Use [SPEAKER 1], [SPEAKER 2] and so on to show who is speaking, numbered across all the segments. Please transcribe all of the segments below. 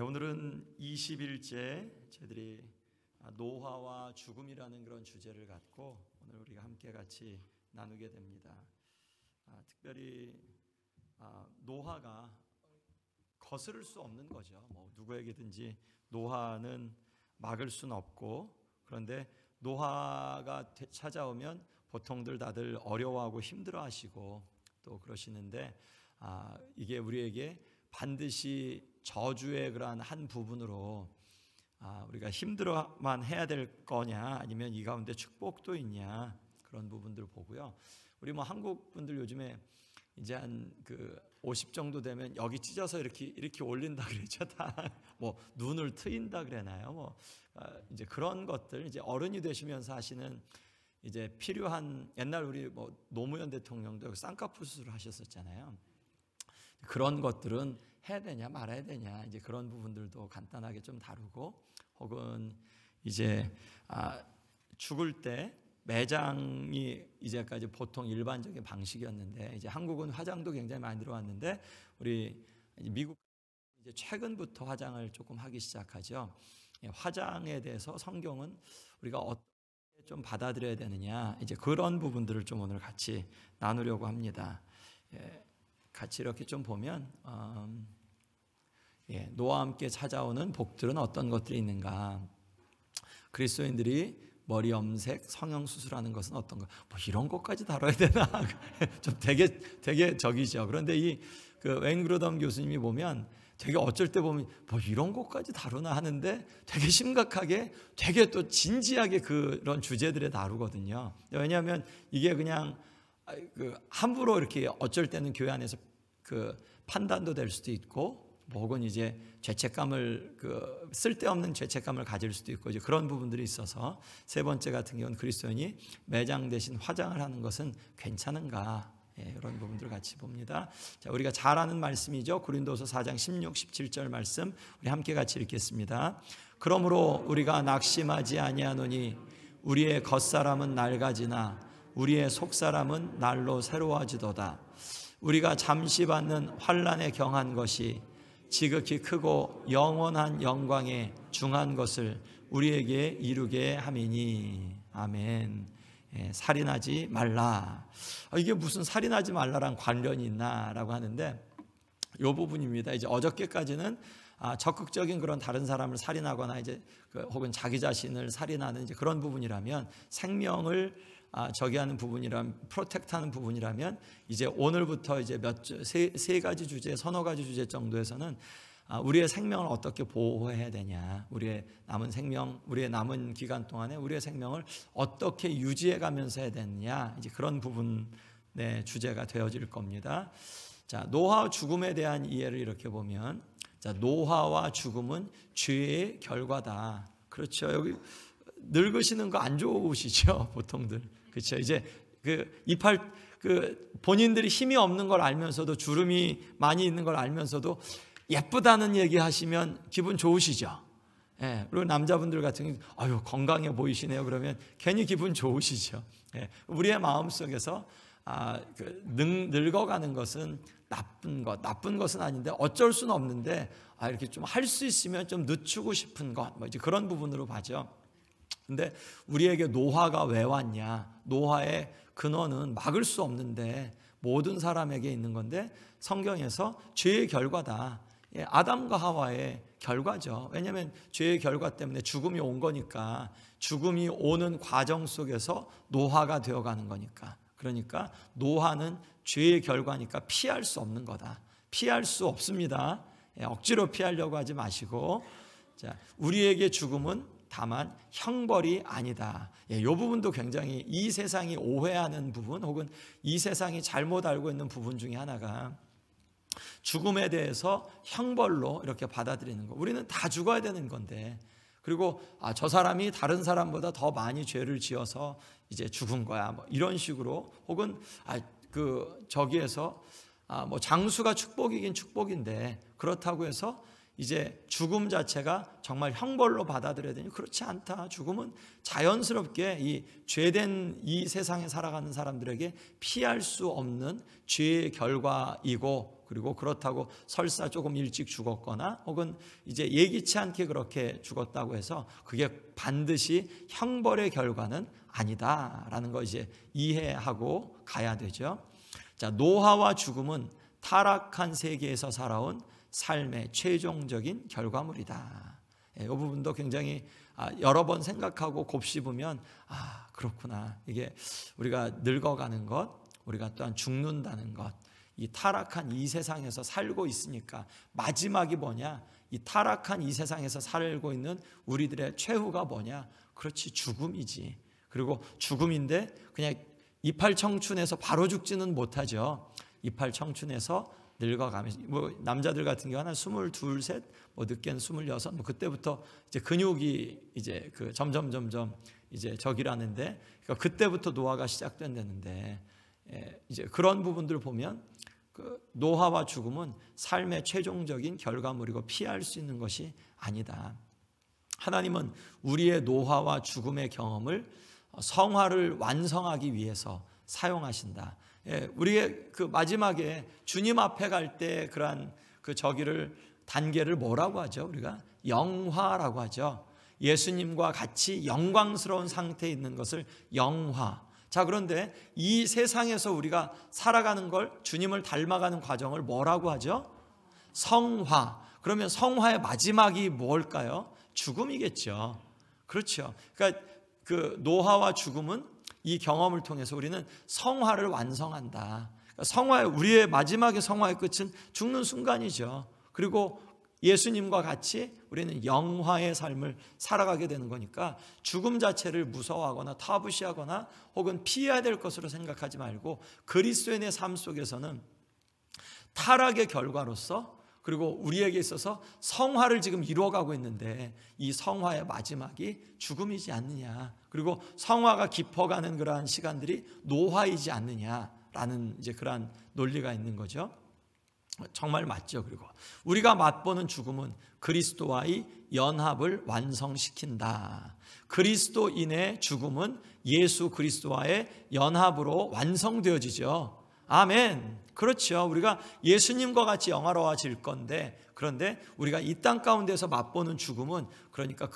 [SPEAKER 1] 오늘은 20일째 저희들이 노화와 죽음이라는 그런 주제를 갖고 오늘 우리가 함께 같이 나누게 됩니다. 특별히 노화가 거스를 수 없는 거죠. 누구에게든지 노화는 막을 수는 없고, 그런데 노화가 찾아오면 보통들 다들 어려워하고 힘들어하시고 또 그러시는데, 이게 우리에게 반드시 저주의 그러한 한 부분으로 우리가 힘들어만 해야 될 거냐, 아니면 이 가운데 축복도 있냐, 그런 부분들을 보고요. 우리 한국 분들 요즘에 이제 한 50 정도 되면 여기 찢어서 이렇게 올린다 그러죠. 다 눈을 트인다 그러나요? 이제 그런 것들, 이제 어른이 되시면서 하시는 이제 필요한, 옛날 우리 노무현 대통령도 쌍꺼풀 수술을 하셨었잖아요. 그런 것들은 해야 되냐 말아야 되냐, 이제 그런 부분들도 간단하게 좀 다루고, 혹은 이제 죽을 때 매장이 이제까지 보통 일반적인 방식이었는데, 이제 한국은 화장도 굉장히 많이 들어왔는데, 우리 미국 이제 최근부터 화장을 조금 하기 시작하죠. 화장에 대해서 성경은 우리가 어떻게 좀 받아들여야 되느냐, 이제 그런 부분들을 좀 오늘 같이 나누려고 합니다. 같이 이렇게 좀 보면 노와 함께 찾아오는 복들은 어떤 것들이 있는가, 그리스도인들이 머리 염색, 성형수술하는 것은 어떤가, 이런 것까지 다뤄야 되나 좀 되게 적이죠. 그런데 웨인 그루덤 교수님이 보면 되게 어쩔 때 보면 이런 것까지 다루나 하는데 되게 심각하게, 되게 또 진지하게 그런 주제들에 다루거든요. 왜냐하면 이게 그냥 함부로 이렇게 어쩔 때는 교회 안에서 판단도 될 수도 있고, 혹은 이제 죄책감을 쓸데없는 죄책감을 가질 수도 있고, 이제 그런 부분들이 있어서, 세 번째 같은 경우는 그리스도인이 매장 대신 화장을 하는 것은 괜찮은가, 이런 부분들을 같이 봅니다. 자, 우리가 잘 아는 말씀이죠. 고린도서 4장 16, 17절 말씀 우리 함께 같이 읽겠습니다. 그러므로 우리가 낙심하지 아니하노니 우리의 겉사람은 낡아지나 우리의 속사람은 날로 새로워지도다. 우리가 잠시 받는 환난에 경한 것이 지극히 크고 영원한 영광에 중한 것을 우리에게 이루게 함이니. 아멘. 살인하지 말라. 이게 무슨 살인하지 말라랑 관련이 있나라고 하는데, 이 부분입니다. 이제 어저께까지는 적극적인 그런 다른 사람을 살인하거나 이제 혹은 자기 자신을 살인하는 이제 그런 부분이라면, 생명을 저기하는 부분이라면, 프로텍트하는 부분이라면, 이제 오늘부터 이제 세 가지 주제, 서너 가지 주제 정도에서는 우리의 생명을 어떻게 보호해야 되냐, 우리의 남은 생명, 우리의 남은 기간 동안에 우리의 생명을 어떻게 유지해 가면서 해야 되느냐, 이제 그런 부분의 주제가 되어질 겁니다. 자, 노화와 죽음에 대한 이해를 이렇게 보면, 자, 노화와 죽음은 죄의 결과다. 그렇죠. 여기 늙으시는 거 안 좋으시죠, 보통들. 그렇죠. 이제 본인들이 힘이 없는 걸 알면서도, 주름이 많이 있는 걸 알면서도 예쁘다는 얘기 하시면 기분 좋으시죠. 그리고 남자분들 같은 경우 건강해 보이시네요, 그러면 괜히 기분 좋으시죠. 우리의 마음속에서 늙어가는 것은 나쁜 것은 아닌데, 어쩔 수는 없는데 이렇게 좀 할 수 있으면 좀 늦추고 싶은 것, 이제 그런 부분으로 봐죠. 근데 우리에게 노화가 왜 왔냐? 노화의 근원은 막을 수 없는데 모든 사람에게 있는 건데, 성경에서 죄의 결과다. 아담과 하와의 결과죠. 왜냐하면 죄의 결과 때문에 죽음이 온 거니까, 죽음이 오는 과정 속에서 노화가 되어가는 거니까. 그러니까 노화는 죄의 결과니까 피할 수 없는 거다. 피할 수 없습니다. 억지로 피하려고 하지 마시고, 자, 우리에게 죽음은 다만 형벌이 아니다. 이 부분도 굉장히 이 세상이 오해하는 부분, 혹은 이 세상이 잘못 알고 있는 부분 중에 하나가, 죽음에 대해서 형벌로 이렇게 받아들이는 거. 우리는 다 죽어야 되는 건데, 그리고 저 사람이 다른 사람보다 더 많이 죄를 지어서 이제 죽은 거야, 이런 식으로, 혹은 저기에서 장수가 축복이긴 축복인데, 그렇다고 해서 이제 죽음 자체가 정말 형벌로 받아들여야 되니, 그렇지 않다. 죽음은 자연스럽게 이 죄된 이 세상에 살아가는 사람들에게 피할 수 없는 죄의 결과이고, 그리고 그렇다고 설사 조금 일찍 죽었거나 혹은 이제 예기치 않게 그렇게 죽었다고 해서 그게 반드시 형벌의 결과는 아니다라는 거 이제 이해하고 가야 되죠. 자, 노화와 죽음은 타락한 세계에서 살아온 삶의 최종적인 결과물이다. 이 부분도 굉장히 여러 번 생각하고 곱씹으면 그렇구나. 이게 우리가 늙어가는 것, 우리가 또한 죽는다는 것, 이 타락한 이 세상에서 살고 있으니까 마지막이 뭐냐? 이 타락한 이 세상에서 살고 있는 우리들의 최후가 뭐냐? 그렇지, 죽음이지. 그리고 죽음인데 그냥 이팔 청춘에서 바로 죽지는 못하죠. 이팔 청춘에서 늙어가면서 뭐 남자들 같은 경우는 22, 셋, 뭐 늦게는 26, 뭐 그때부터 이제 근육이 이제 그 점점 이제 저기라는데 그러니까 그때부터 노화가 시작된다는데 이제 그런 부분들 보면 그 노화와 죽음은 삶의 최종적인 결과물이고 피할 수 있는 것이 아니다. 하나님은 우리의 노화와 죽음의 경험을 성화를 완성하기 위해서 사용하신다. 우리의 그 마지막에 주님 앞에 갈 때 그러한 그 저기를 단계를 뭐라고 하죠? 우리가 영화라고 하죠. 예수님과 같이 영광스러운 상태에 있는 것을 영화. 자, 그런데 이 세상에서 우리가 살아가는 걸 주님을 닮아가는 과정을 뭐라고 하죠? 성화. 그러면 성화의 마지막이 뭘까요? 죽음이겠죠. 그렇죠. 그러니까 그 노화와 죽음은 이 경험을 통해서 우리는 성화를 완성한다. 성화의 우리의 마지막의 성화의 끝은 죽는 순간이죠. 그리고 예수님과 같이 우리는 영화의 삶을 살아가게 되는 거니까 죽음 자체를 무서워하거나 타부시하거나 혹은 피해야 될 것으로 생각하지 말고 그리스도인의 삶 속에서는 타락의 결과로서 그리고 우리에게 있어서 성화를 지금 이루어가고 있는데 이 성화의 마지막이 죽음이지 않느냐. 그리고 성화가 깊어가는 그러한 시간들이 노화이지 않느냐라는 이제 그러한 논리가 있는 거죠. 정말 맞죠. 그리고 우리가 맛보는 죽음은 그리스도와의 연합을 완성시킨다. 그리스도인의 죽음은 예수 그리스도와의 연합으로 완성되어지죠. 아멘. 그렇죠. 우리가 예수님과 같이 영화로워질 건데 그런데 우리가 이 땅 가운데서 맛보는 죽음은 그러니까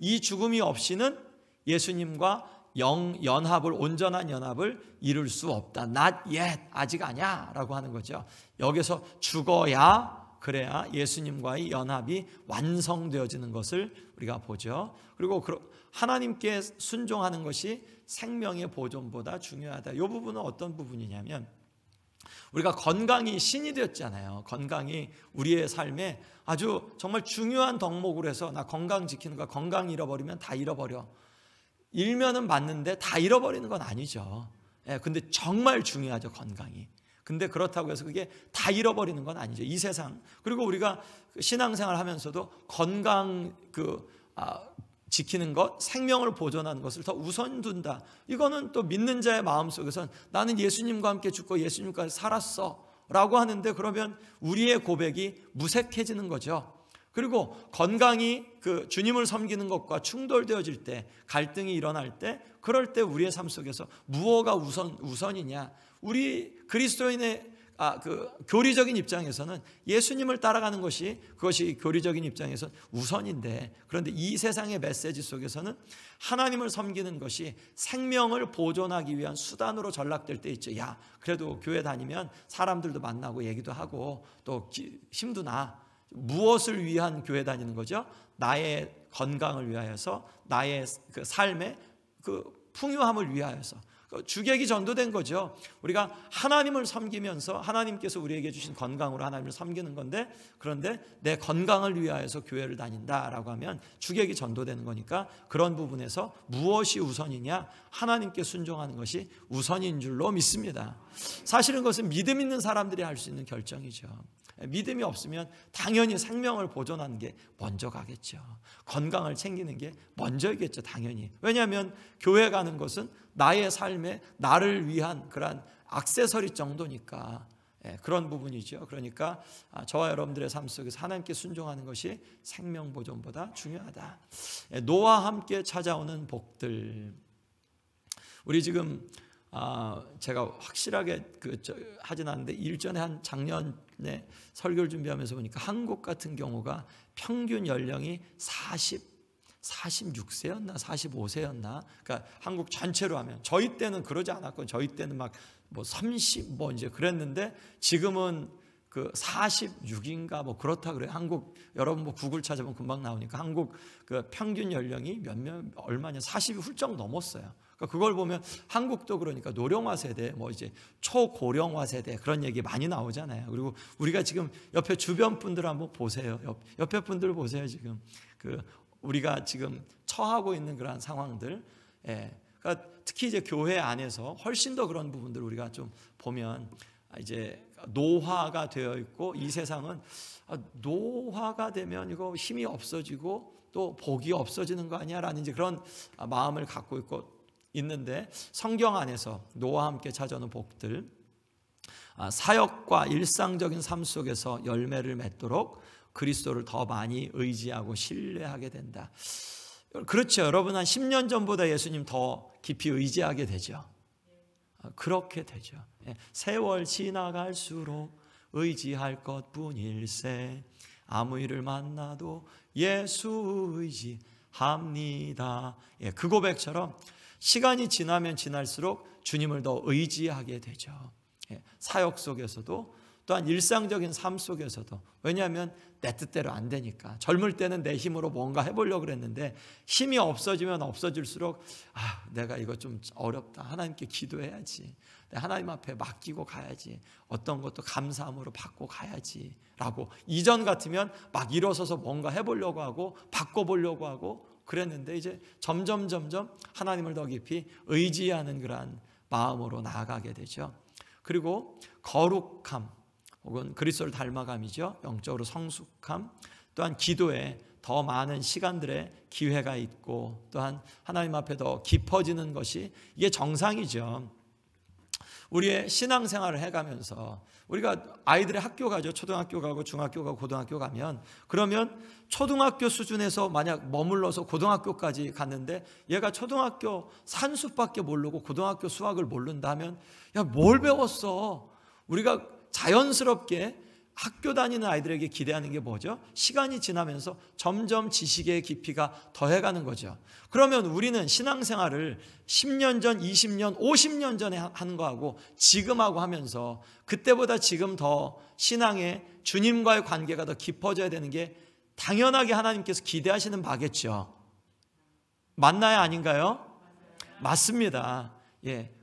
[SPEAKER 1] 이 죽음이 없이는 예수님과 연합을 온전한 연합을 이룰 수 없다. Not yet. 아직 아니야 라고 하는 거죠. 여기서 죽어야 그래야 예수님과의 연합이 완성되어지는 것을 우리가 보죠. 그리고 하나님께 순종하는 것이 생명의 보존보다 중요하다. 이 부분은 어떤 부분이냐면 우리가 건강이 신이 되었잖아요. 건강이 우리의 삶에 아주 정말 중요한 덕목으로 해서 나 건강 지키는 거야. 건강 잃어버리면 다 잃어버려. 일면은 맞는데 다 잃어버리는 건 아니죠. 근데 정말 중요하죠, 건강이. 근데 그렇다고 해서 그게 다 잃어버리는 건 아니죠. 이 세상. 그리고 우리가 신앙생활 하면서도 건강 지키는 것, 생명을 보존하는 것을 더 우선 둔다. 이거는 또 믿는 자의 마음속에선 나는 예수님과 함께 죽고 예수님과 살았어 라고 하는데 그러면 우리의 고백이 무색해지는 거죠. 그리고 건강이 그 주님을 섬기는 것과 충돌되어질 때, 갈등이 일어날 때, 그럴 때 우리의 삶 속에서 무엇가 우선이냐? 우리 그리스도인의 그 교리적인 입장에서는 예수님을 따라가는 것이 그것이 교리적인 입장에서 우선인데 그런데 이 세상의 메시지 속에서는 하나님을 섬기는 것이 생명을 보존하기 위한 수단으로 전락될 때 있죠. 야, 그래도 교회 다니면 사람들도 만나고 얘기도 하고 또 힘도 나. 무엇을 위한 교회 다니는 거죠? 나의 건강을 위하여서 나의 그 삶의 그 풍요함을 위하여서 주객이 전도된 거죠. 우리가 하나님을 섬기면서 하나님께서 우리에게 주신 건강으로 하나님을 섬기는 건데 그런데 내 건강을 위하여서 교회를 다닌다라고 하면 주객이 전도되는 거니까 그런 부분에서 무엇이 우선이냐? 하나님께 순종하는 것이 우선인 줄로 믿습니다. 사실은 그것은 믿음 있는 사람들이 할 수 있는 결정이죠. 믿음이 없으면 당연히 생명을 보존하는 게 먼저 가겠죠. 건강을 챙기는 게 먼저이겠죠, 당연히. 왜냐하면 교회 가는 것은 나의 삶에 나를 위한 그런 액세서리 정도니까 그런 부분이죠. 그러니까 저와 여러분들의 삶 속에서 하나님께 순종하는 것이 생명 보존보다 중요하다. 노와 함께 찾아오는 복들. 우리 지금 제가 확실하게 하진 않는데 일전에 한 작년 네, 설교를 준비하면서 보니까 한국 같은 경우가 평균 연령이 46세였나 45세였나, 그러니까 한국 전체로 하면, 저희 때는 그러지 않았고 저희 때는 막 뭐 30 뭐 이제 그랬는데 지금은 그 46인가 뭐 그렇다 그래요. 한국, 여러분 뭐 구글 찾아보면 금방 나오니까 한국 그 평균 연령이 얼마냐 40이 훌쩍 넘었어요. 그러니까 그걸 보면 한국도 그러니까 노령화 세대, 뭐 이제 초고령화 세대 그런 얘기 많이 나오잖아요. 그리고 우리가 지금 옆에 주변 분들 한번 보세요. 옆에 분들 보세요. 지금 그 우리가 지금 처하고 있는 그런 상황들, 그러니까 특히 이제 교회 안에서 훨씬 더 그런 부분들 우리가 좀 보면, 이제 노화가 되어 있고, 이 세상은 노화가 되면 이거 힘이 없어지고 또 복이 없어지는 거 아니야라는 이제 그런 마음을 갖고 있는데, 성경 안에서 노화와 함께 찾아오는 복들, 사역과 일상적인 삶 속에서 열매를 맺도록 그리스도를 더 많이 의지하고 신뢰하게 된다. 그렇죠. 여러분 한 10년 전보다 예수님 더 깊이 의지하게 되죠. 그렇게 되죠. 세월 지나갈수록 의지할 것뿐일세, 아무 일을 만나도 예수 의지합니다. 그 고백처럼 시간이 지나면 지날수록 주님을 더 의지하게 되죠. 사역 속에서도, 또한 일상적인 삶 속에서도. 왜냐하면 내 뜻대로 안 되니까. 젊을 때는 내 힘으로 뭔가 해보려고 그랬는데 힘이 없어지면 없어질수록 내가 이거 좀 어렵다, 하나님께 기도해야지, 하나님 앞에 맡기고 가야지, 어떤 것도 감사함으로 받고 가야지 라고, 이전 같으면 막 일어서서 뭔가 해보려고 하고 바꿔보려고 하고 그랬는데, 이제 점점 하나님을 더 깊이 의지하는 그러한 마음으로 나아가게 되죠. 그리고 거룩함 혹은 그리스도를 닮아감이죠. 영적으로 성숙함, 또한 기도에 더 많은 시간들의 기회가 있고, 또한 하나님 앞에 더 깊어지는 것이, 이게 정상이죠. 우리의 신앙생활을 해가면서 우리가 아이들의 학교 가죠. 초등학교 가고 중학교 가고 고등학교 가면, 그러면 초등학교 수준에서 만약 머물러서 고등학교까지 갔는데 얘가 초등학교 산수밖에 모르고 고등학교 수학을 모른다 하면, 야, 뭘 배웠어? 우리가 자연스럽게 학교 다니는 아이들에게 기대하는 게 뭐죠? 시간이 지나면서 점점 지식의 깊이가 더해가는 거죠. 그러면 우리는 신앙생활을 10년 전, 20년, 50년 전에 하는 거하고 지금하고 하면서 그때보다 지금 더 신앙의 주님과의 관계가 더 깊어져야 되는 게 당연하게 하나님께서 기대하시는 바겠죠. 맞나요? 아닌가요? 맞습니다.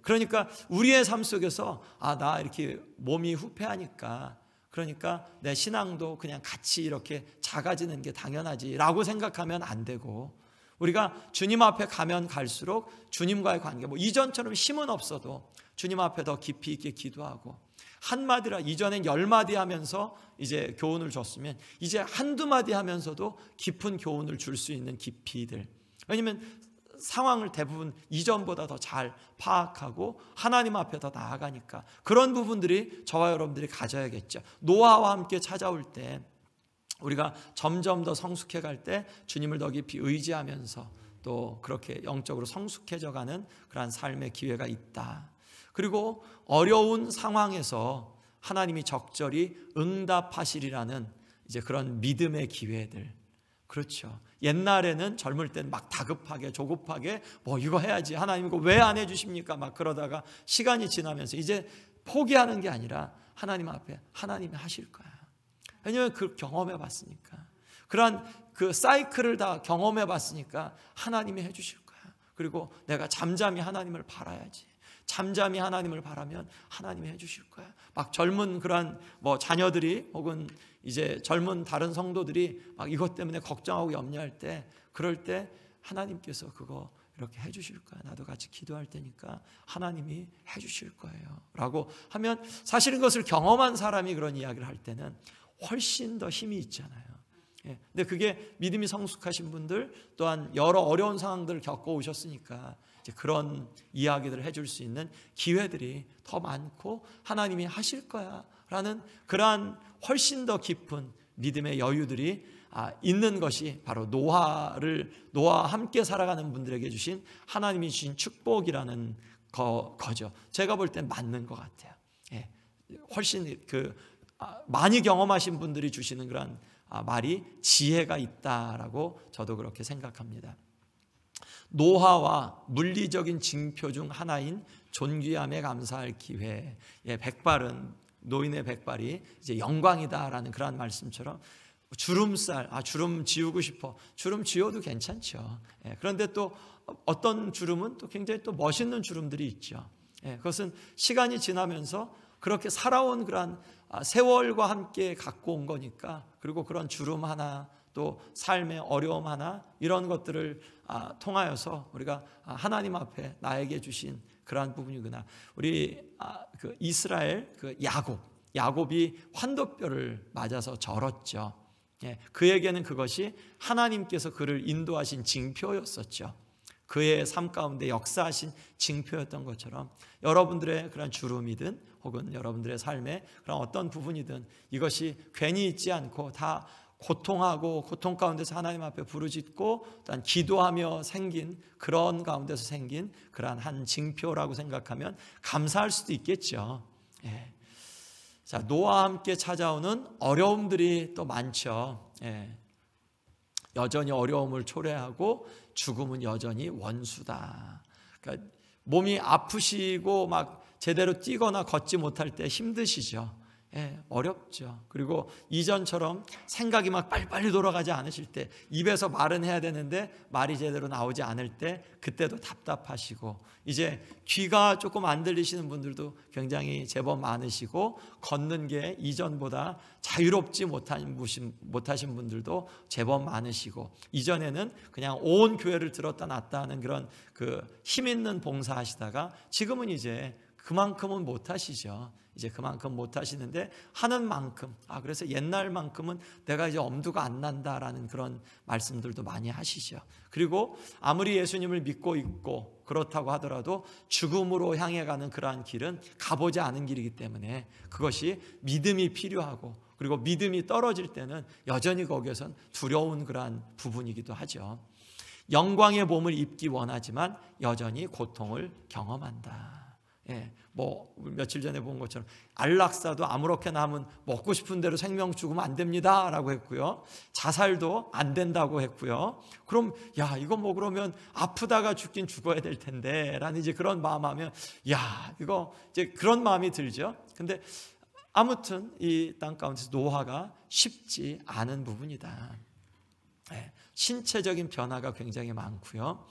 [SPEAKER 1] 그러니까 우리의 삶 속에서 나 이렇게 몸이 후패하니까, 그러니까 내 신앙도 그냥 같이 이렇게 작아지는 게 당연하지라고 생각하면 안 되고, 우리가 주님 앞에 가면 갈수록 주님과의 관계, 뭐 이전처럼 힘은 없어도 주님 앞에 더 깊이 있게 기도하고, 한마디라, 이전엔 10마디 하면서 이제 교훈을 줬으면 이제 한두 마디 하면서도 깊은 교훈을 줄 수 있는 깊이들. 왜냐하면 상황을 대부분 이전보다 더 잘 파악하고 하나님 앞에 더 나아가니까, 그런 부분들이 저와 여러분들이 가져야겠죠. 노아와 함께 찾아올 때 우리가 점점 더 성숙해 갈 때 주님을 더 깊이 의지하면서 또 그렇게 영적으로 성숙해져 가는 그러한 삶의 기회가 있다. 그리고 어려운 상황에서 하나님이 적절히 응답하시리라는 이제 그런 믿음의 기회들. 그렇죠. 옛날에는 젊을 때는 막 다급하게 조급하게 뭐 이거 해야지, 하나님 이거 왜 안 해주십니까? 막 그러다가 시간이 지나면서 이제 포기하는 게 아니라 하나님 앞에 하나님이 하실 거야. 왜냐하면 그 경험해 봤으니까, 그러한 그 사이클을 다 경험해 봤으니까 하나님이 해주실 거야. 그리고 내가 잠잠히 하나님을 바라야지. 잠잠히 하나님을 바라면 하나님이 해주실 거야. 막 젊은 그러한 뭐 자녀들이 혹은 이제 젊은 다른 성도들이 막 이것 때문에 걱정하고 염려할 때, 그럴 때 하나님께서 그거 이렇게 해주실 거야. 나도 같이 기도할 테니까 하나님이 해주실 거예요 라고 하면, 사실은 그것을 경험한 사람이 그런 이야기를 할 때는 훨씬 더 힘이 있잖아요. 근데 그게 믿음이 성숙하신 분들, 또한 여러 어려운 상황들을 겪어오셨으니까 이제 그런 이야기들을 해줄 수 있는 기회들이 더 많고 하나님이 하실 거야 라는 그러한 훨씬 더 깊은 믿음의 여유들이 있는 것이 바로 노아와 함께 살아가는 분들에게 주신 하나님이 주신 축복이라는 거죠. 제가 볼 땐 맞는 것 같아요. 훨씬 그 많이 경험하신 분들이 주시는 그런 말이 지혜가 있다라고 저도 그렇게 생각합니다. 노화와 물리적인 징표 중 하나인 존귀함에 감사할 기회. 백발은, 노인의 백발이 이제 영광이다라는 그런 말씀처럼, 주름살, 주름 지우고 싶어. 주름 지워도 괜찮죠. 그런데 또 어떤 주름은 또 굉장히 또 멋있는 주름들이 있죠. 그것은 시간이 지나면서 그렇게 살아온 그런 세월과 함께 갖고 온 거니까, 그리고 그런 주름 하나, 또 삶의 어려움 하나, 이런 것들을 통하여서 우리가 하나님 앞에 나에게 주신 그러한 부분이구나. 우리 그 이스라엘 그 야곱이 환도뼈를 맞아서 절었죠. 그에게는 그것이 하나님께서 그를 인도하신 징표였었죠. 그의 삶 가운데 역사하신 징표였던 것처럼, 여러분들의 그런 주름이든 혹은 여러분들의 삶의 그런 어떤 부분이든 이것이 괜히 있지 않고 다 고통하고 고통 가운데서 하나님 앞에 부르짖고 또한 기도하며 생긴, 그런 가운데서 생긴 그러한 한 징표라고 생각하면 감사할 수도 있겠죠. 자, 노아와 함께 찾아오는 어려움들이 또 많죠. 여전히 어려움을 초래하고 죽음은 여전히 원수다. 그러니까 몸이 아프시고 막 제대로 뛰거나 걷지 못할 때 힘드시죠. 어렵죠. 그리고 이전처럼 생각이 막 빨리빨리 돌아가지 않으실 때, 입에서 말은 해야 되는데 말이 제대로 나오지 않을 때, 그때도 답답하시고, 이제 귀가 조금 안 들리시는 분들도 굉장히 제법 많으시고, 걷는 게 이전보다 자유롭지 못하신 분들도 제법 많으시고, 이전에는 그냥 온 교회를 들었다 놨다 하는 그런 그 힘 있는 봉사하시다가 지금은 이제 그만큼은 못하시죠. 이제 그만큼 못하시는데, 하는 만큼, 그래서 옛날만큼은 내가 이제 엄두가 안 난다라는 그런 말씀들도 많이 하시죠. 그리고 아무리 예수님을 믿고 있고 그렇다고 하더라도 죽음으로 향해 가는 그러한 길은 가보지 않은 길이기 때문에 그것이 믿음이 필요하고, 그리고 믿음이 떨어질 때는 여전히 거기에선 두려운 그러한 부분이기도 하죠. 영광의 몸을 입기 원하지만 여전히 고통을 경험한다. 뭐 며칠 전에 본 것처럼 안락사도 아무렇게나 하면 먹고 싶은 대로 생명 죽으면 안 됩니다 라고 했고요, 자살도 안 된다고 했고요. 그럼 이거 뭐 그러면 아프다가 죽긴 죽어야 될 텐데 라는 이제 그런 마음하면 이거 이제 그런 마음이 들죠. 근데 아무튼 이 땅 가운데서 노화가 쉽지 않은 부분이다. 신체적인 변화가 굉장히 많고요,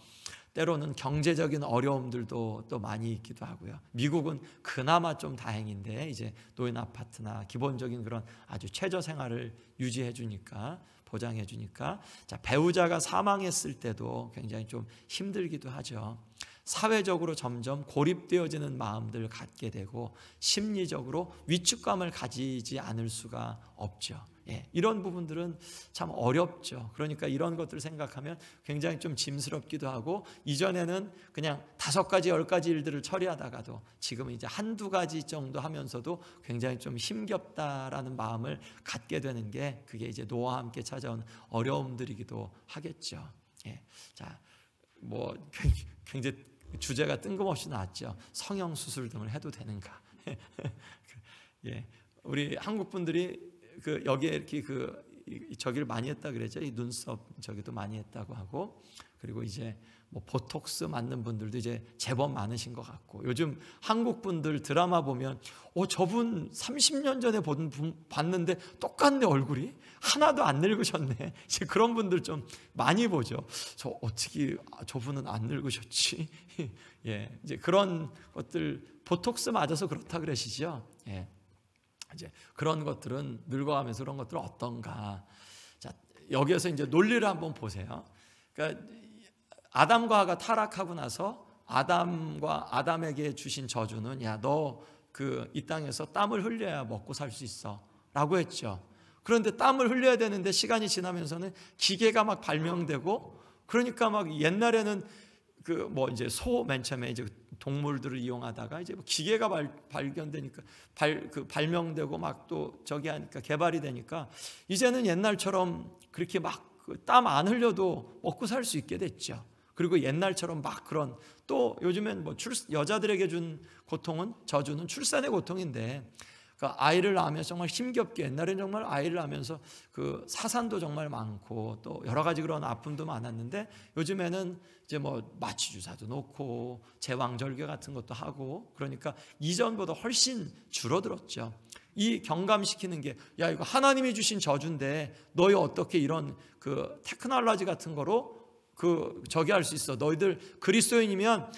[SPEAKER 1] 때로는 경제적인 어려움들도 또 많이 있기도 하고요. 미국은 그나마 좀 다행인데, 이제 노인 아파트나 기본적인 그런 아주 최저 생활을 유지해 주니까, 보장해 주니까, 자, 배우자가 사망했을 때도 굉장히 좀 힘들기도 하죠. 사회적으로 점점 고립되어지는 마음들을 갖게 되고 심리적으로 위축감을 가지지 않을 수가 없죠. 이런 부분들은 참 어렵죠. 그러니까 이런 것들을 생각하면 굉장히 좀 짐스럽기도 하고, 이전에는 그냥 5가지 10가지 일들을 처리하다가도 지금은 이제 1-2가지 정도 하면서도 굉장히 좀 힘겹다라는 마음을 갖게 되는 게, 그게 이제 노화와 함께 찾아온 어려움들이기도 하겠죠. 자, 뭐 굉장히 주제가 뜬금없이 나왔죠. 성형수술 등을 해도 되는가? 우리 한국 분들이 여기에 이렇게 저기를 많이 했다 그랬죠. 이 눈썹 저기도 많이 했다고 하고, 그리고 이제 뭐 보톡스 맞는 분들도 이제 제법 많으신 것 같고, 요즘 한국 분들 드라마 보면 저분 30년 전에 봤는데 똑같네, 얼굴이 하나도 안 늙으셨네. 이제 그런 분들 좀 많이 보죠. 어떻게 저분은 안 늙으셨지? 이제 그런 것들, 보톡스 맞아서 그렇다 그러시죠. 이제 그런 것들은 늙어가면서 그런 것들은 어떤가? 자, 여기에서 이제 논리를 한번 보세요. 그러니까 아담과 하가 타락하고 나서 아담에게 주신 저주는, 너 이 땅에서 땀을 흘려야 먹고 살 수 있어라고 했죠. 그런데 땀을 흘려야 되는데 시간이 지나면서는 기계가 막 발명되고, 그러니까 막 옛날에는 이제 맨 처음에 이제 동물들을 이용하다가 이제 기계가 발견되니까 발명되고 막 또 저기 하니까 개발이 되니까, 이제는 옛날처럼 그렇게 막 땀 안 흘려도 먹고 살 수 있게 됐죠. 그리고 옛날처럼 막 그런, 또 요즘엔 뭐 여자들에게 준 고통은, 저주는 출산의 고통인데, 그 아이를 낳으면서 정말 힘겹게, 옛날에는 정말 아이를 낳으면서 그 사산도 정말 많고 또 여러 가지 그런 아픔도 많았는데, 요즘에는 이제 뭐 마취 주사도 놓고 제왕절개 같은 것도 하고, 그러니까 이전보다 훨씬 줄어들었죠. 이 경감시키는 게, 야, 이거 하나님이 주신 저주인데 너희 어떻게 이런 그 테크놀로지 같은 거로 그 저기 할 수 있어? 너희들 그리스도인이면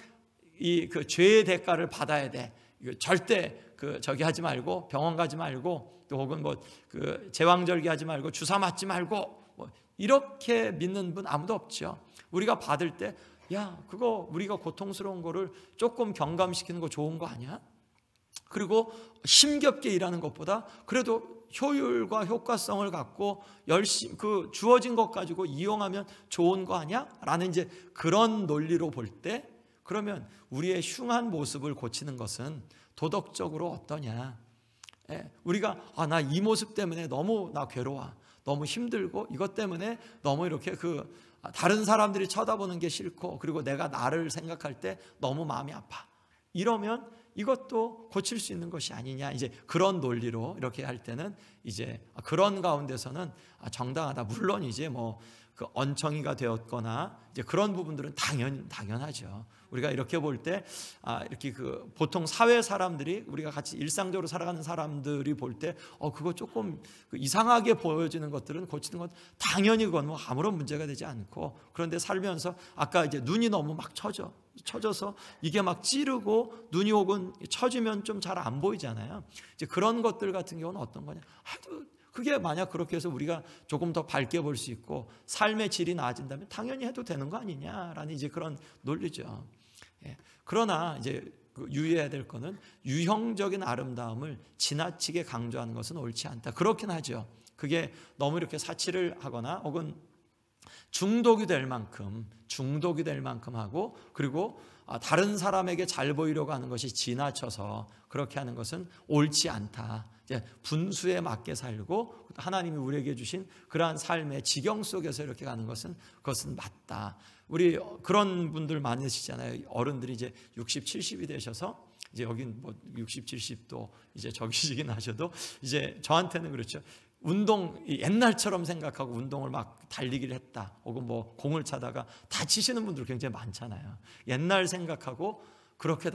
[SPEAKER 1] 이 그 죄의 대가를 받아야 돼. 이거 절대 그 저기 하지 말고, 병원 가지 말고, 또 혹은 뭐 그 제왕절개 하지 말고, 주사 맞지 말고, 뭐 이렇게 믿는 분 아무도 없죠. 우리가 받을 때, 야, 그거 우리가 고통스러운 거를 조금 경감시키는 거 좋은 거 아니야? 그리고 힘겹게 일하는 것보다 그래도 효율과 효과성을 갖고 열심히 그 주어진 것 가지고 이용하면 좋은 거 아니야? 라는 이제 그런 논리로 볼 때, 그러면 우리의 흉한 모습을 고치는 것은 도덕적으로 어떠냐? 우리가 나 이 모습 때문에 너무 나 괴로워, 너무 힘들고 이것 때문에 너무 이렇게 그 다른 사람들이 쳐다보는 게 싫고, 그리고 내가 나를 생각할 때 너무 마음이 아파, 이러면 이것도 고칠 수 있는 것이 아니냐. 이제 그런 논리로 이렇게 할 때는 이제 그런 가운데서는 정당하다. 물론 이제 뭐 그 언청이가 되었거나 이제 그런 부분들은 당연하죠. 우리가 이렇게 볼 때 이렇게 그 보통 사회 사람들이, 우리가 같이 일상적으로 살아가는 사람들이 볼 때 그거 조금 이상하게 보여지는 것들은 고치는 건 당연히 그건 뭐 아무런 문제가 되지 않고, 그런데 살면서 아까 이제 눈이 너무 막 처져서 이게 막 찌르고 눈이 혹은 처지면 좀 잘 안 보이잖아요. 이제 그런 것들 같은 경우는 어떤 거냐? 하도 그게 만약 그렇게 해서 우리가 조금 더 밝게 볼 수 있고 삶의 질이 나아진다면 당연히 해도 되는 거 아니냐라는 이제 그런 논리죠. 그러나 이제 유의해야 될 거는 유형적인 아름다움을 지나치게 강조하는 것은 옳지 않다. 그렇긴 하죠. 그게 너무 이렇게 사치를 하거나 혹은 중독이 될 만큼 하고, 그리고 다른 사람에게 잘 보이려고 하는 것이 지나쳐서 그렇게 하는 것은 옳지 않다. 이제 분수에 맞게 살고 하나님이 우리에게 주신 그러한 삶의 지경 속에서 이렇게 가는 것은 그것은 맞다. 우리 그런 분들 많으시잖아요. 어른들이 이제 60, 70이 되셔서 이제 여긴 뭐 60, 70도 이제 적으시긴 하셔도 이제 저한테는 그렇죠. 운동 옛날처럼 생각하고 운동을 막 달리기를 했다, 혹은 뭐 공을 차다가 다치시는 분들 굉장히 많잖아요. 옛날 생각하고 그렇게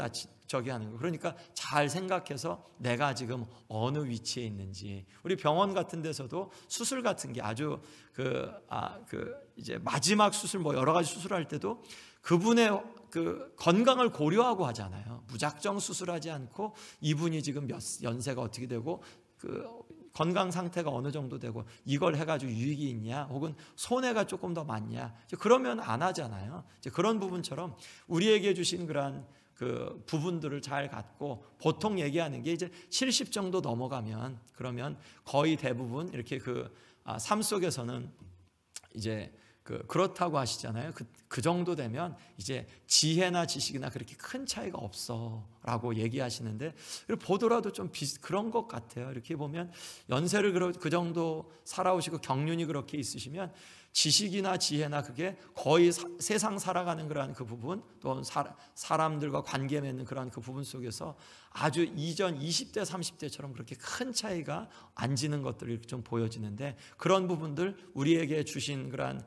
[SPEAKER 1] 저기 하는 거. 그러니까 잘 생각해서 내가 지금 어느 위치에 있는지. 우리 병원 같은 데서도 수술 같은 게 아주 이제 마지막 수술, 뭐 여러 가지 수술할 때도 그분의 그 건강을 고려하고 하잖아요. 무작정 수술하지 않고 이분이 지금 연세가 어떻게 되고 그 건강 상태가 어느 정도 되고 이걸 해가지고 유익이 있냐, 혹은 손해가 조금 더 많냐, 그러면 안 하잖아요. 이제 그런 부분처럼 우리에게 주신 그러한 그 부분들을 잘 갖고, 보통 얘기하는 게 이제 70 정도 넘어가면, 그러면 거의 대부분 이렇게 삶 속에서는 이제 그렇다고 하시잖아요. 그 정도 되면 이제 지혜나 지식이나 그렇게 큰 차이가 없어라고 얘기하시는데, 보더라도 좀 그런 것 같아요. 이렇게 보면 연세를 그 정도 살아오시고 경륜이 그렇게 있으시면 지식이나 지혜나 그게 거의 세상 살아가는 그러한 그 부분, 또 사람들과 관계 맺는 그러한 그 부분 속에서 아주 이전 20대 30대처럼 그렇게 큰 차이가 안 지는 것들이 좀 보여지는데, 그런 부분들 우리에게 주신 그러한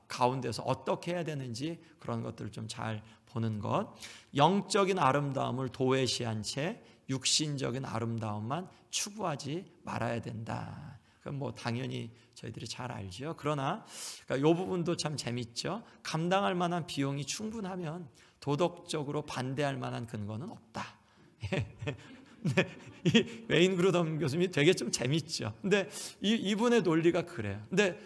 [SPEAKER 1] 가운데서 어떻게 해야 되는지 그런 것들을 좀 잘 보는 것. 영적인 아름다움을 도외시한 채 육신적인 아름다움만 추구하지 말아야 된다. 그럼 뭐 당연히 저희들이 잘 알죠. 그러나 이 부분도 참 재밌죠. 감당할 만한 비용이 충분하면 도덕적으로 반대할 만한 근거는 없다. 근데 이 웨인 그루덤 교수님이 되게 좀 재밌죠. 근데 이분의 논리가 그래요. 근데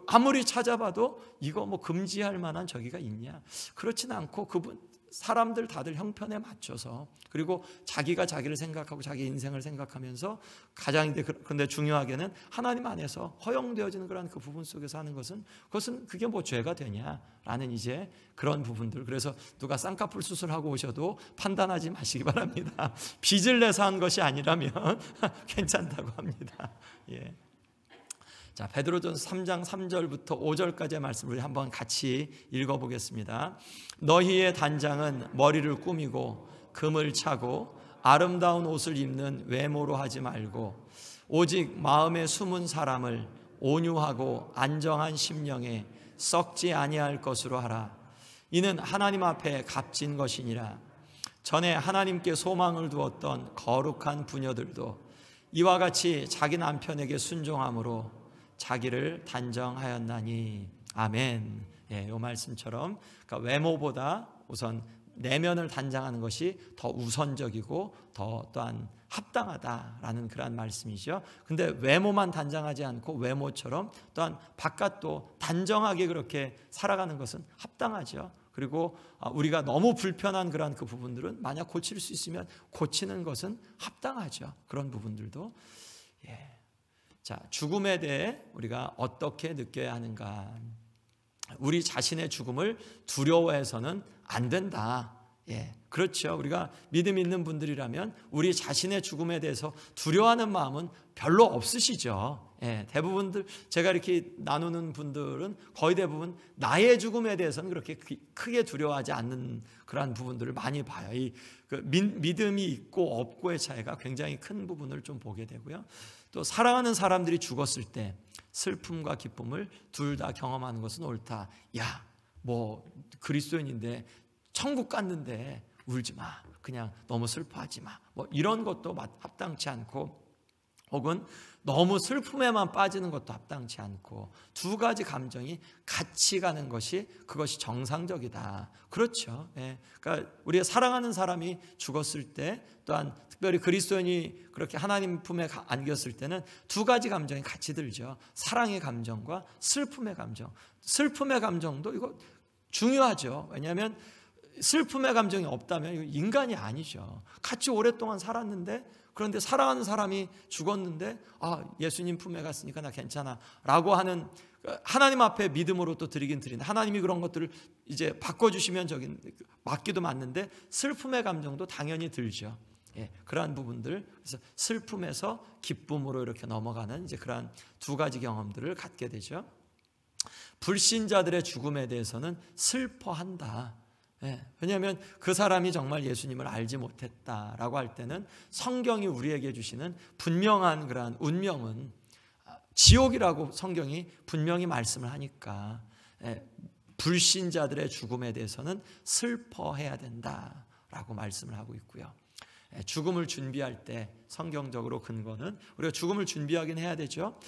[SPEAKER 1] 아무리 찾아봐도 이거 뭐 금지할 만한 저기가 있냐? 그렇지는 않고, 사람들 다들 형편에 맞춰서, 그리고 자기가 자기를 생각하고 자기 인생을 생각하면서 가장, 그런데 중요하게는 하나님 안에서 허용되어지는 그런 그 부분 속에서 하는 그것은 그게 뭐 죄가 되냐라는 이제 그런 부분들. 그래서 누가 쌍꺼풀 수술하고 오셔도 판단하지 마시기 바랍니다. 빚을 내서 한 것이 아니라면 괜찮다고 합니다. 예. 자, 베드로전서 3장 3절부터 5절까지의 말씀을 한번 같이 읽어보겠습니다. 너희의 단장은 머리를 꾸미고 금을 차고 아름다운 옷을 입는 외모로 하지 말고 오직 마음에 숨은 사람을 온유하고 안정한 심령에 썩지 아니할 것으로 하라. 이는 하나님 앞에 값진 것이니라. 전에 하나님께 소망을 두었던 거룩한 부녀들도 이와 같이 자기 남편에게 순종함으로 자기를 단정하였나니. 아멘. 이 말씀처럼 그러니까 외모보다 우선 내면을 단장하는 것이 더 우선적이고 더 또한 합당하다라는 그런 말씀이죠. 근데 외모만 단장하지 않고 외모처럼 또한 바깥도 단정하게 그렇게 살아가는 것은 합당하죠. 그리고 우리가 너무 불편한 그런 그 부분들은 만약 고칠 수 있으면 고치는 것은 합당하죠. 그런 부분들도. 자, 죽음에 대해 우리가 어떻게 느껴야 하는가? 우리 자신의 죽음을 두려워해서는 안 된다. 그렇죠. 우리가 믿음 있는 분들이라면 우리 자신의 죽음에 대해서 두려워하는 마음은 별로 없으시죠. 대부분들 제가 이렇게 나누는 분들은 거의 대부분 나의 죽음에 대해서는 그렇게 크게 두려워하지 않는 그러한 부분들을 많이 봐요. 그 믿음이 있고 없고의 차이가 굉장히 큰 부분을 좀 보게 되고요. 또 사랑하는 사람들이 죽었을 때 슬픔과 기쁨을 둘 다 경험하는 것은 옳다. 야, 뭐 그리스도인인데 천국 갔는데 울지 마. 그냥 너무 슬퍼하지 마. 뭐 이런 것도 합당치 않고, 혹은 너무 슬픔에만 빠지는 것도 합당치 않고, 두 가지 감정이 같이 가는 것이 그것이 정상적이다. 그렇죠. 그러니까 우리가 사랑하는 사람이 죽었을 때, 또한 특별히 그리스도인이 그렇게 하나님 품에 안겼을 때는 두 가지 감정이 같이 들죠. 사랑의 감정과 슬픔의 감정. 슬픔의 감정도 이거 중요하죠. 왜냐하면 슬픔의 감정이 없다면 인간이 아니죠. 같이 오랫동안 살았는데, 그런데 사랑하는 사람이 죽었는데 예수님 품에 갔으니까 나 괜찮아 라고 하는, 하나님 앞에 믿음으로 또 드리긴 드리는데 하나님이 그런 것들을 이제 바꿔주시면 맞기도 맞는데 슬픔의 감정도 당연히 들죠. 그러한 부분들, 그래서 슬픔에서 기쁨으로 이렇게 넘어가는 이제 그러한 두 가지 경험들을 갖게 되죠. 불신자들의 죽음에 대해서는 슬퍼한다. 왜냐하면 그 사람이 정말 예수님을 알지 못했다라고 할 때는 성경이 우리에게 주시는 분명한 그러한 운명은 지옥이라고 성경이 분명히 말씀을 하니까 불신자들의 죽음에 대해서는 슬퍼해야 된다라고 말씀을 하고 있고요. 죽음을 준비할 때 성경적으로 근거는 우리가 죽음을 준비하긴 해야 되죠.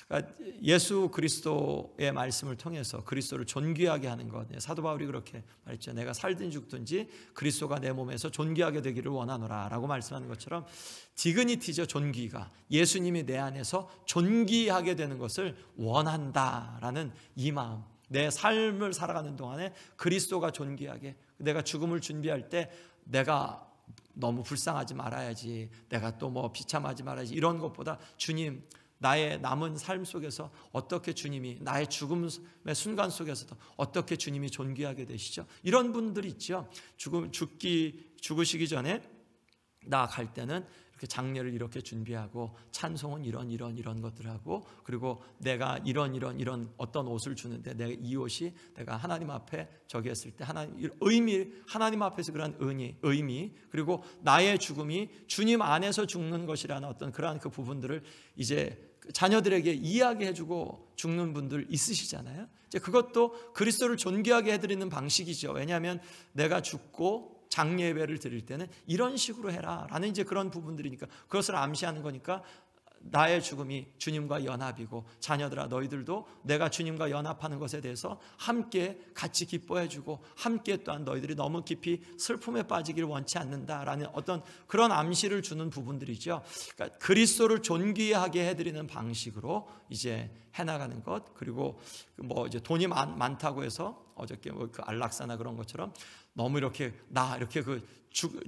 [SPEAKER 1] 그러니까 예수 그리스도의 말씀을 통해서 그리스도를 존귀하게 하는 것, 사도 바울이 그렇게 말했죠. 내가 살든 죽든지 그리스도가 내 몸에서 존귀하게 되기를 원하노라 라고 말씀하는 것처럼, 디그니티죠. 존귀가 예수님이 내 안에서 존귀하게 되는 것을 원한다라는 이 마음, 내 삶을 살아가는 동안에 그리스도가 존귀하게, 내가 죽음을 준비할 때 내가 너무 불쌍하지 말아야지, 내가 또 뭐 비참하지 말아야지, 이런 것보다 주님, 나의 남은 삶 속에서 어떻게 주님이, 나의 죽음의 순간 속에서도 어떻게 주님이 존귀하게 되시죠. 이런 분들이 있죠. 죽으시기 전에 나아갈 때는 이렇게 장례를 이렇게 준비하고, 찬송은 이런 것들을 하고, 그리고 내가 이런 어떤 옷을 주는데 내가 이 옷이 내가 하나님 앞에 저기 했을 때 하나님 앞에서 그런 의미, 그리고 나의 죽음이 주님 안에서 죽는 것이라는 어떤 그러한 그 부분들을 이제 자녀들에게 이야기해주고 죽는 분들 있으시잖아요. 이제 그것도 그리스도를 존귀하게 해드리는 방식이죠. 왜냐하면 내가 죽고 장례 예배를 드릴 때는 이런 식으로 해라 라는 이제 그런 부분들이니까, 그것을 암시하는 거니까 나의 죽음이 주님과 연합이고, 자녀들아 너희들도 내가 주님과 연합하는 것에 대해서 함께 같이 기뻐해주고, 함께 또한 너희들이 너무 깊이 슬픔에 빠지기를 원치 않는다라는 어떤 그런 암시를 주는 부분들이죠. 그러니까 그리스도를 존귀하게 해드리는 방식으로 이제 해나가는 것. 그리고 뭐 이제 돈이 많다고 해서 어저께 뭐 그 안락사나 그런 것처럼 너무 이렇게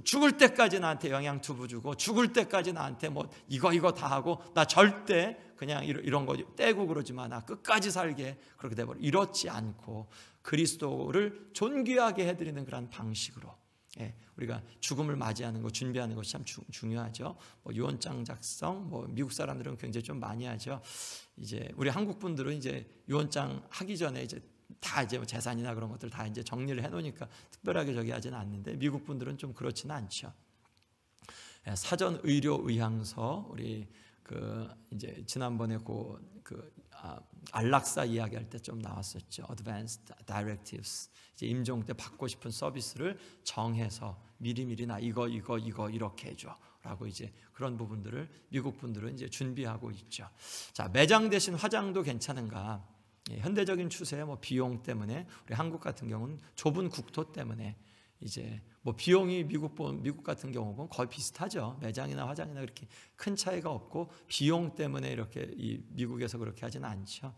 [SPEAKER 1] 죽을 때까지 나한테 영양투부 주고, 죽을 때까지 나한테 뭐 이거 다 하고, 나 절대 그냥 이런 거 떼고 그러지 마, 나 끝까지 살게, 그렇게 돼버려. 이렇지 않고 그리스도를 존귀하게 해드리는 그런 방식으로 우리가 죽음을 맞이하는 거, 준비하는 것이 참 중요하죠. 뭐 유언장 작성, 뭐 미국 사람들은 굉장히 좀 많이 하죠. 이제 우리 한국 분들은 이제 유언장 하기 전에 이제 다 이제 재산이나 그런 것들 다 이제 정리를 해놓으니까 특별하게 저기 하지는 않는데, 미국 분들은 좀 그렇지는 않죠. 사전 의료 의향서, 우리 이제 지난번에 안락사 이야기할 때 좀 나왔었죠. Advanced Directives. 이제 임종 때 받고 싶은 서비스를 정해서 미리미리 나 이거 이렇게 해줘라고 이제 그런 부분들을 미국 분들은 이제 준비하고 있죠. 자, 매장 대신 화장도 괜찮은가? 현대적인 추세, 비용 때문에 우리 한국 같은 경우는 좁은 국토 때문에 이제 비용이 미국 같은 경우 보면 거의 비슷하죠. 매장이나 화장이나 그렇게 큰 차이가 없고 비용 때문에 이렇게 미국에서 그렇게 하지는 않죠.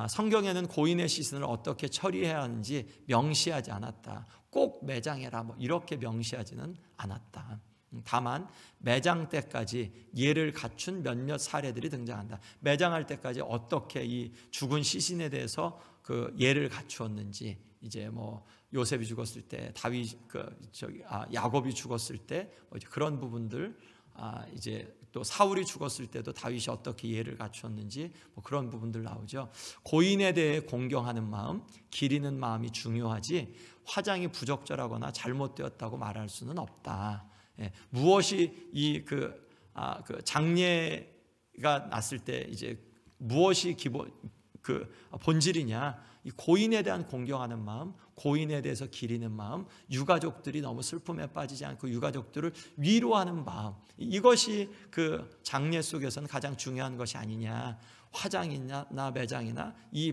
[SPEAKER 1] 성경에는 고인의 시신을 어떻게 처리해야 하는지 명시하지 않았다. 꼭 매장해라 이렇게 명시하지는 않았다. 다만 매장 때까지 예를 갖춘 몇몇 사례들이 등장한다. 매장할 때까지 어떻게 이 죽은 시신에 대해서 그 예를 갖추었는지, 이제 요셉이 죽었을 때, 야곱이 죽었을 때 그런 부분들, 이제 또 사울이 죽었을 때도 다윗이 어떻게 예를 갖추었는지 그런 부분들 나오죠. 고인에 대해 공경하는 마음, 기리는 마음이 중요하지 화장이 부적절하거나 잘못되었다고 말할 수는 없다. 무엇이 장례가 났을 때 이제 무엇이 본질이냐? 이 고인에 대한 공경하는 마음, 고인에 대해서 기리는 마음, 유가족들이 너무 슬픔에 빠지지 않고 유가족들을 위로하는 마음, 이것이 그 장례 속에서는 가장 중요한 것이 아니냐. 화장이나 매장이나 이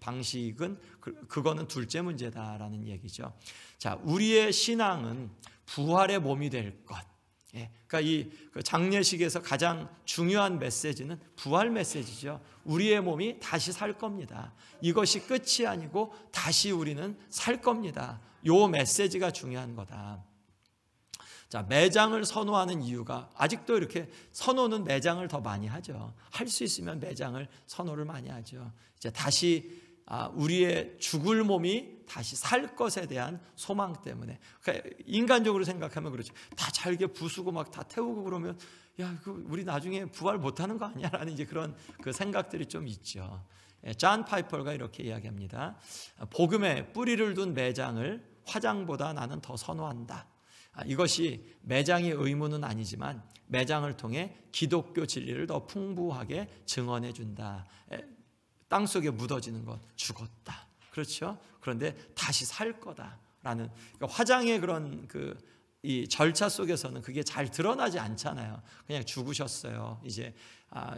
[SPEAKER 1] 방식은 그거는 둘째 문제다라는 얘기죠. 자, 우리의 신앙은 부활의 몸이 될 것. 그러니까 이 장례식에서 가장 중요한 메시지는 부활 메시지죠. 우리의 몸이 다시 살 겁니다. 이것이 끝이 아니고 다시 우리는 살 겁니다. 요 메시지가 중요한 거다. 자, 매장을 선호하는 이유가, 아직도 이렇게 선호는 매장을 더 많이 하죠. 할 수 있으면 매장을 선호를 많이 하죠. 이제 다시 우리의 죽을 몸이 다시 살 것에 대한 소망 때문에. 그러니까 인간적으로 생각하면 그렇죠. 다 잘게 부수고 막 다 태우고 그러면 우리 나중에 부활 못하는 거 아니야? 라는 이제 그런 생각들이 좀 있죠. 존 파이퍼가 이렇게 이야기합니다. 복음에 뿌리를 둔 매장을 화장보다 나는 더 선호한다. 이것이 매장이 의무는 아니지만 매장을 통해 기독교 진리를 더 풍부하게 증언해 준다. 땅속에 묻어지는 것, 죽었다. 그렇죠? 그런데 다시 살 거다라는, 그러니까 화장의 그런 이 절차 속에서는 그게 잘 드러나지 않잖아요. 그냥 죽으셨어요. 이제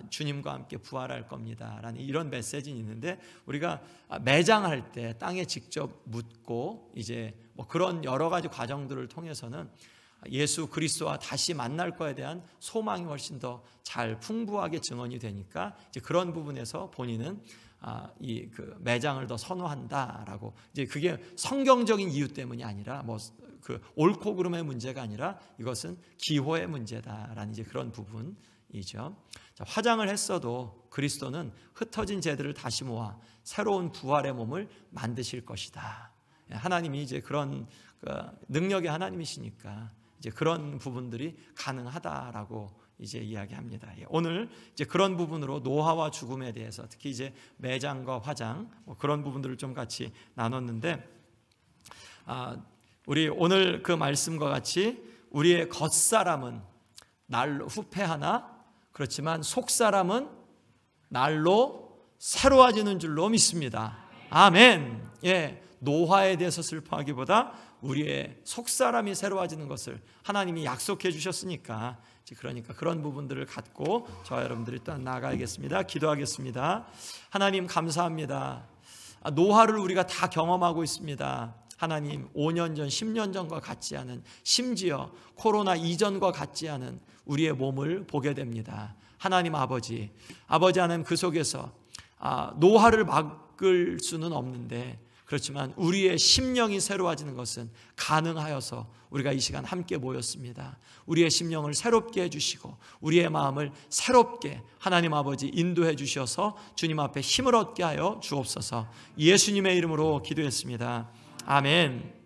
[SPEAKER 1] 주님과 함께 부활할 겁니다라는 이런 메시지는 있는데, 우리가 매장할 때 땅에 직접 묻고 이제 그런 여러 가지 과정들을 통해서는 예수 그리스도와 다시 만날 거에 대한 소망이 훨씬 더 잘 풍부하게 증언이 되니까 이제 그런 부분에서 본인은 매장을 더 선호한다라고, 이제 그게 성경적인 이유 때문이 아니라 옳고 그름의 문제가 아니라 이것은 기호의 문제다라는 이제 그런 부분이죠. 자, 화장을 했어도 그리스도는 흩어진 재들을 다시 모아 새로운 부활의 몸을 만드실 것이다. 하나님이 이제 그런 능력의 하나님이시니까 이제 그런 부분들이 가능하다라고 이제 이야기합니다. 오늘 이제 그런 부분으로 노화와 죽음에 대해서, 특히 이제 매장과 화장 그런 부분들을 좀 같이 나눴는데, 우리 오늘 그 말씀과 같이 우리의 겉사람은 날로 후패하나 그렇지만 속사람은 날로 새로워지는 줄로 믿습니다. 아멘. 노화에 대해서 슬퍼하기보다 우리의 속사람이 새로워지는 것을 하나님이 약속해 주셨으니까, 그러니까 그런 부분들을 갖고 저와 여러분들이 또 나아가야겠습니다. 기도하겠습니다. 하나님 감사합니다. 노화를 우리가 다 경험하고 있습니다. 하나님, 5년 전, 10년 전과 같지 않은, 심지어 코로나 이전과 같지 않은 우리의 몸을 보게 됩니다. 하나님 아버지 하나님, 그 속에서 노화를 막을 수는 없는데, 그렇지만 우리의 심령이 새로워지는 것은 가능하여서 우리가 이 시간 함께 모였습니다. 우리의 심령을 새롭게 해주시고 우리의 마음을 새롭게 하나님 아버지 인도해 주셔서 주님 앞에 힘을 얻게 하여 주옵소서. 예수님의 이름으로 기도했습니다. 아멘.